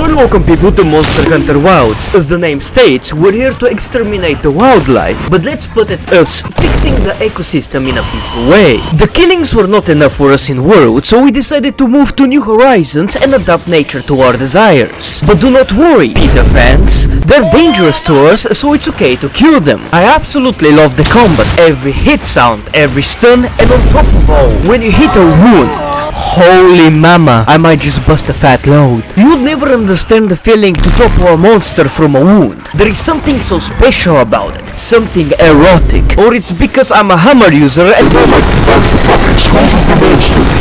Hello and welcome people to Monster Hunter Wilds. As the name states, we're here to exterminate the wildlife, but let's put it as fixing the ecosystem in a peaceful way. The killings were not enough for us in World, so we decided to move to new horizons and adapt nature to our desires. But do not worry, Peter fans, they're dangerous to us, so it's okay to kill them. I absolutely love the combat, every hit sound, every stun, and on top of all, when you hit a wound, holy mama, I might just bust a fat load. You would never understand the feeling to topple a monster from a wound. There is something so special about it, something erotic. Or it's because I'm a hammer user and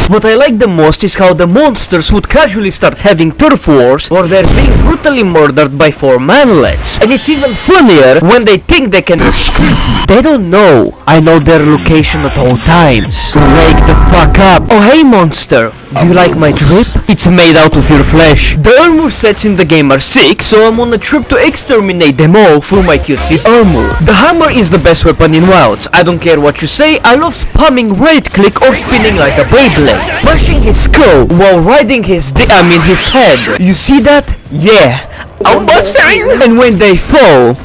what I like the most is how the monsters would casually start having turf wars or they're being brutally murdered by 4 manlets. And it's even funnier when they think they can escape. They don't know I know their location at all times. Wake the fuck up. Oh hey monster, do you like my drip? It's made out of your flesh. The armor sets in the game are sick, so I'm on a trip to exterminate them all through my cutesy armor. The hammer is the best weapon in Wilds. I don't care what you say, I love spamming right click or spinning like a Beyblade. Bashing his skull while riding his his head. You see that? Yeah. I'm busting! And when they fall...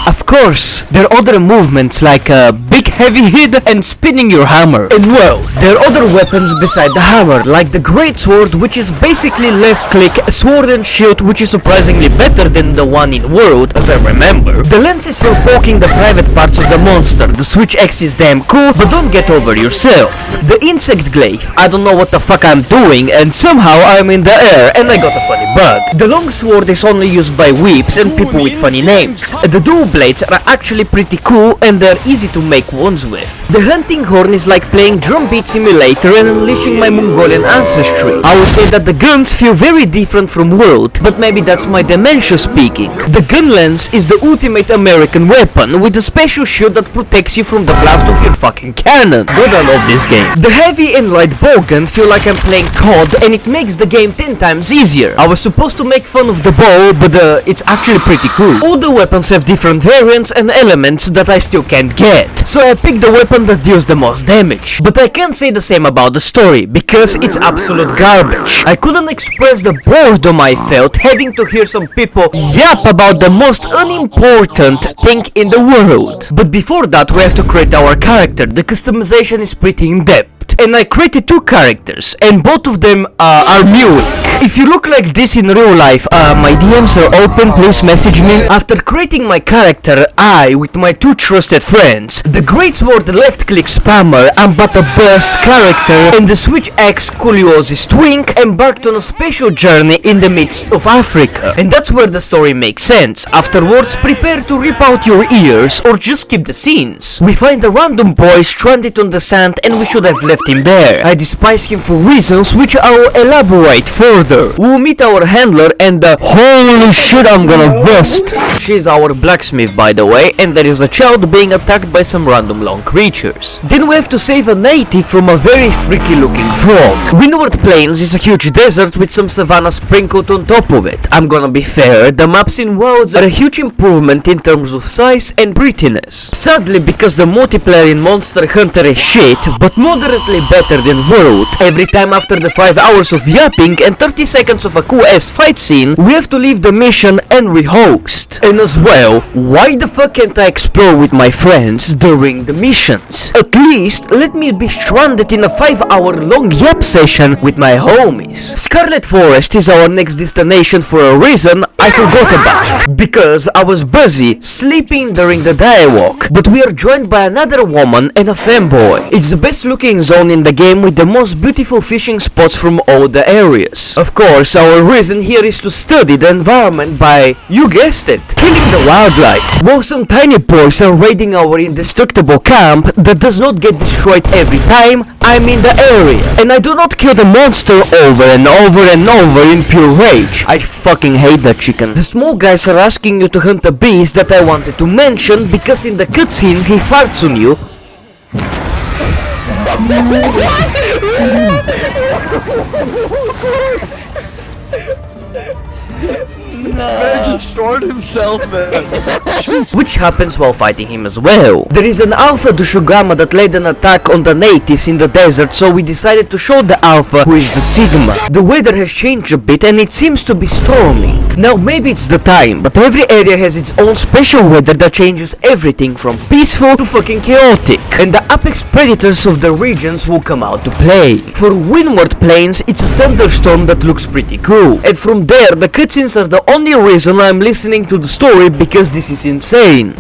Of course, there are other movements like a big heavy hit and spinning your hammer. And well, there are other weapons beside the hammer, like the great sword, which is basically left click, sword and shield, which is surprisingly better than the one in World, as I remember. The lens is for poking the private parts of the monster. The switch X is damn cool, but don't get over yourself. The insect glaive, I don't know what the fuck I'm doing, and somehow I'm in the air and I got a funny bug. The long sword is only used by weeps and people with funny names. The dual blades are actually pretty cool and they're easy to make ones with. The hunting horn is like playing drum beat simulator and unleashing my Mongolian ancestry. I would say that the guns feel very different from World, but maybe that's my dementia speaking. The gun lens is the ultimate American weapon with a special shield that protects you from the blast of your fucking cannon. God, I love this game. The heavy and light bow gun feel like I'm playing COD and it makes the game 10 times easier. I was supposed to make fun of the bow, but it's actually pretty cool. All the weapons have different variants and elements that I still can't get, so I picked the weapon that deals the most damage. But I can't say the same about the story, because it's absolute garbage. I couldn't express the boredom I felt having to hear some people yap about the most unimportant thing in the world. But before that we have to create our character. The customization is pretty in-depth. And I created 2 characters, and both of them are mewing. If you look like this in real life, my DMs are open, please message me. After creating my character, I, with my 2 trusted friends, the Greatsword left click spammer, I'm but a burst character, and the Switch X Scoliosis twink embarked on a special journey in the midst of Africa. And that's where the story makes sense. Afterwards, prepare to rip out your ears or just skip the scenes. We find a random boy stranded on the sand and we should have left him there. I despise him for reasons which I will elaborate further. We'll meet our handler and holy shit, I'm gonna bust. She's our blacksmith, by the way, and there is a child being attacked by some random long creatures. Then we have to save a native from a very freaky looking frog. Windward Plains is a huge desert with some savanna sprinkled on top of it. I'm gonna be fair, the maps in Wilds are a huge improvement in terms of size and prettiness. Sadly, because the multiplayer in Monster Hunter is shit, but moderately better than World, every time after the 5 hours of yapping and 30 seconds of a cool ass fight scene, we have to leave the mission and rehost. And as well, why the fuck can't I explore with my friends during the missions? At least, let me be stranded in a 5-hour long yap session with my homies. Scarlet Forest is our next destination for a reason I forgot about. Because I was busy sleeping during the dialogue, but we are joined by another woman and a fanboy. It's the best looking zone in the game with the most beautiful fishing spots from all the areas. Of course, our reason here is to study the environment by, you guessed it, killing the wildlife. While some tiny boys are raiding our indestructible camp that does not get destroyed every time I'm in the area. And I do not kill the monster over and over and over in pure rage. I fucking hate that chicken. The small guys are asking you to hunt a beast that I wanted to mention because in the cutscene he farts on you. No. destroyed himself, man. which happens while fighting him as well. There is an Alpha Dushugama that led an attack on the natives in the desert, so we decided to show the Alpha who is the Sigma. The weather has changed a bit and it seems to be storming. Now maybe it's the time, but every area has its own special weather that changes everything from peaceful to fucking chaotic. And the apex predators of the regions will come out to play. For Windward Plains, it's a thunderstorm that looks pretty cool. And from there, the cutscenes are the only reason I'm listening to the story, because this is insane.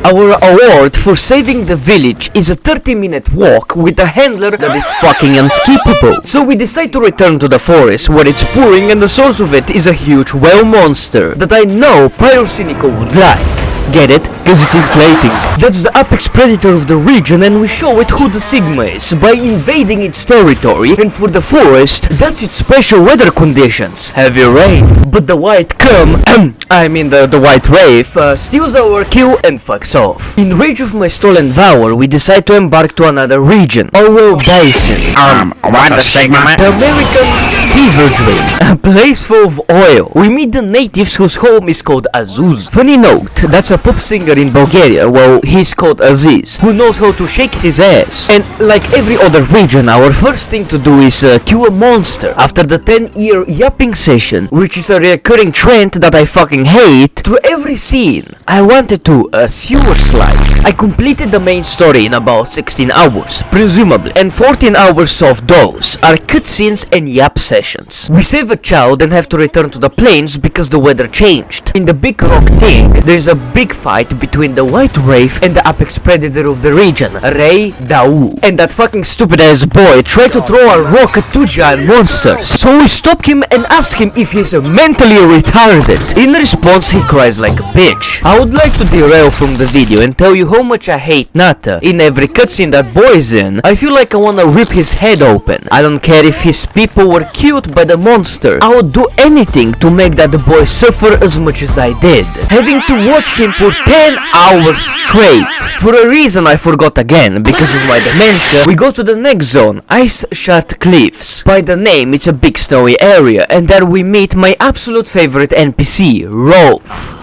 Our award for saving the village is a 30-minute walk with a handler that is fucking unskippable. So we decide to return to the forest where it's pouring and the source of it is a huge whale monster that I know Pyrocynical would like. Get it? Cause it's inflating. That's the apex predator of the region and we show it who the Sigma is by invading its territory, and for the forest, that's its special weather conditions. Heavy rain. But the white the white wraith steals our kill and fucks off. In rage of my stolen valor, we decide to embark to another region, Orwell Basin. What the Sigma? The American fever dream, a place full of oil. We meet the natives whose home is called Azuz. Funny note, that's a pop singer in Bulgaria, well, he's called Aziz, who knows how to shake his ass. And like every other region, our first thing to do is kill a monster. After the 10-year yapping session, which is a recurring trend that I fucking hate, to every scene, I wanted to sewer slide. I completed the main story in about 16 hours, presumably, and 14 hours of those are cutscenes and yap sessions. We save a child and have to return to the plains because the weather changed. In the big rock thing, there's a big fight between the white wraith and the apex predator of the region, Ray Dau. And that fucking stupid ass boy tried to throw a rock at two giant monsters. So we stop him and ask him if he's mentally retarded. In response, he cries like a bitch. I would like to derail from the video and tell you how much I hate Nata. In every cutscene that boy is in, I feel like I wanna rip his head open. I don't care if his people were killed by the monster. I would do anything to make that boy suffer as much as I did. Having to watch him for 10 hours straight. For a reason I forgot again, because of my dementia, we go to the next zone, Ice Shard Cliffs. By the name, it's a big snowy area, and there we meet my absolute favorite NPC, Rolf.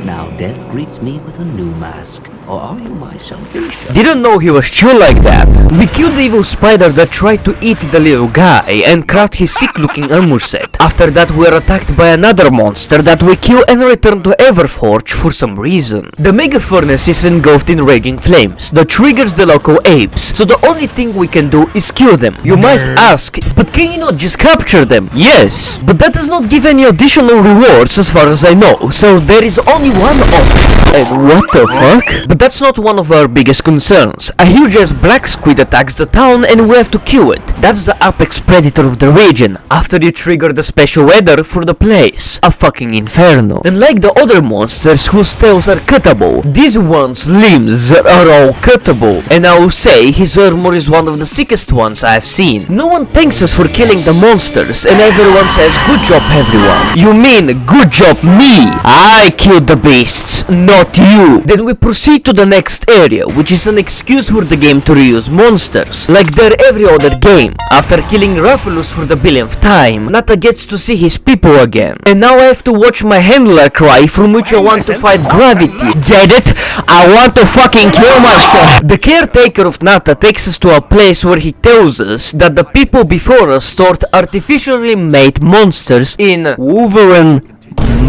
Now death greets me with a new mask. Or are you my salvation? Didn't know he was chill like that. We killed the evil spider that tried to eat the little guy and craft his sick looking armor set. After that we are attacked by another monster that we kill and return to Everforge for some reason. The mega furnace is engulfed in raging flames that triggers the local apes, so the only thing we can do is kill them. You might ask, but can you not just capture them? Yes, but that does not give any additional rewards as far as I know, so there is only one option. And what the fuck? But that's not one of our biggest concerns. A huge ass black squid attacks the town and we have to kill it. That's the apex predator of the region, after you trigger the special weather for the place. A fucking inferno. And like the other monsters whose tails are cuttable, these one's limbs are all cuttable. And I will say, his armor is one of the sickest ones I've seen. No one thanks us for killing the monsters and everyone says good job everyone. You mean good job me? I killed the beasts, not you. Then we proceed to the next area, which is an excuse for the game to reuse monsters, like their every other game. After killing Ruffalus for the billionth time, Nata gets to see his people again. And now I have to watch my handler cry, from which I want to fight gravity. Get it? I want to fucking kill myself. The caretaker of Nata takes us to a place where he tells us that the people before us stored artificially made monsters in Wolverine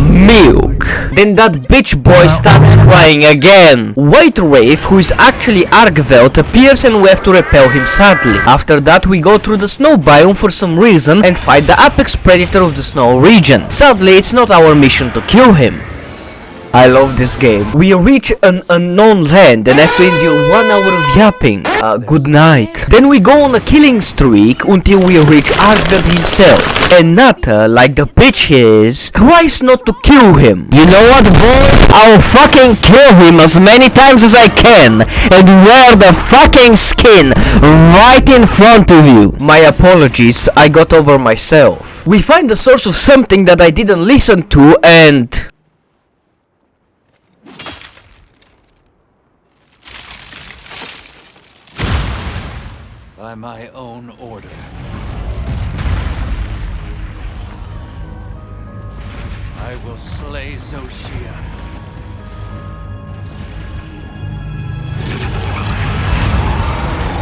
milk. Then that bitch boy starts crying again. White Wraith, who is actually Argveld, appears and we have to repel him sadly. After that we go through the snow biome for some reason and fight the apex predator of the snow region. Sadly, it's not our mission to kill him. I love this game. We reach an unknown land and have to endure 1 hour of yapping. Good night. Then we go on a killing streak until we reach Argveld himself. And Nata, like the bitch he is, tries not to kill him. You know what, boy? I'll fucking kill him as many times as I can and wear the fucking skin right in front of you. My apologies, I got over myself. We find the source of something that I didn't listen to and... by my own order. I will slay Zoshia.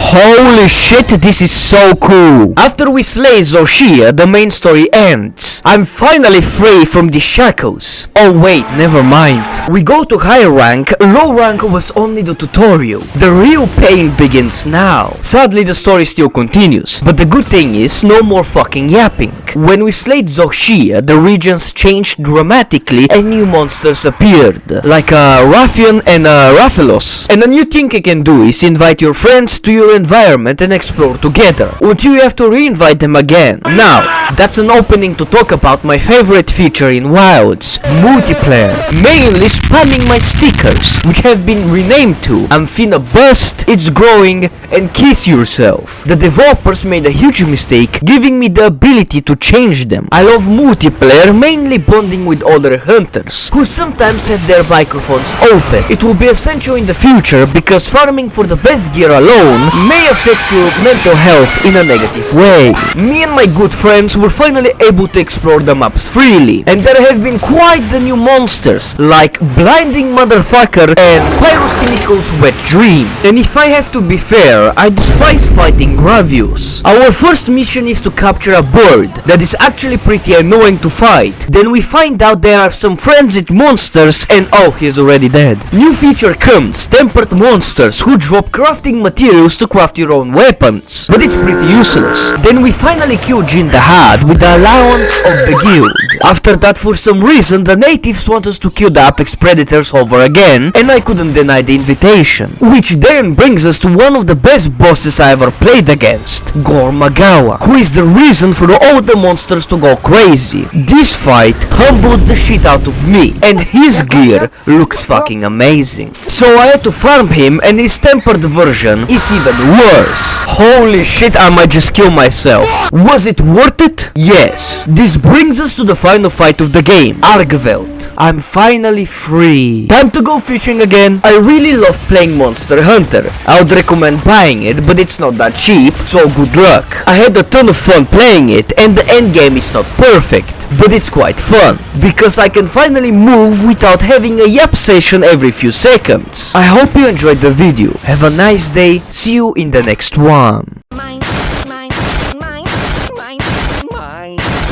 Holy shit, this is so cool! After we slay Zoshia, the main story ends. I'm finally free from the shackles. Oh wait, never mind. We go to high rank, low rank was only the tutorial. The real pain begins now. Sadly, the story still continues, but the good thing is, no more fucking yapping. When we slayed Zoshia, the regions changed dramatically and new monsters appeared, like Raffian and Raphalos. And a new thing you can do is invite your friends to your environment and explore together, until you have to re-invite them again. Now, that's an opening to talk about my favorite feature in Wilds, multiplayer. Mainly spamming my stickers, which have been renamed to I'm finna bust, it's growing, and kiss yourself. The developers made a huge mistake giving me the ability to change them. I love multiplayer, mainly bonding with other hunters, who sometimes have their microphones open. It will be essential in the future because farming for the best gear alone may affect your mental health in a negative way. Me and my good friends were finally able to explore the maps freely, and there have been quite the new monsters, like Blinding Motherfucker and Pyrosilical's Wet Dream. And if I have to be fair, I despise fighting Gravius. Our first mission is to capture a bird that is actually pretty annoying to fight. Then we find out there are some frenzied monsters and oh, he's already dead. New feature comes, tempered monsters who drop crafting materials to craft your own weapons, but it's pretty useless. Then we finally kill Jin the Had with the allowance of the guild. After that, for some reason, the natives want us to kill the apex predators over again, and I couldn't deny the invitation. Which then brings us to one of the best bosses I ever played against, Gormagawa, who is the reason for all the monsters to go crazy. This fight humbled the shit out of me, and his gear looks fucking amazing. So I had to farm him, and his tempered version is even worse. Holy shit, I might just kill myself. Was it worth it? Yes. This brings us to the final fight of the game, Argveld. I'm finally free. Time to go fishing again. I really loved playing Monster Hunter. I would recommend buying it, but it's not that cheap, so good luck. I had a ton of fun playing it, and the endgame is not perfect, but it's quite fun, because I can finally move without having a yap session every few seconds. I hope you enjoyed the video. Have a nice day. See you in the next one.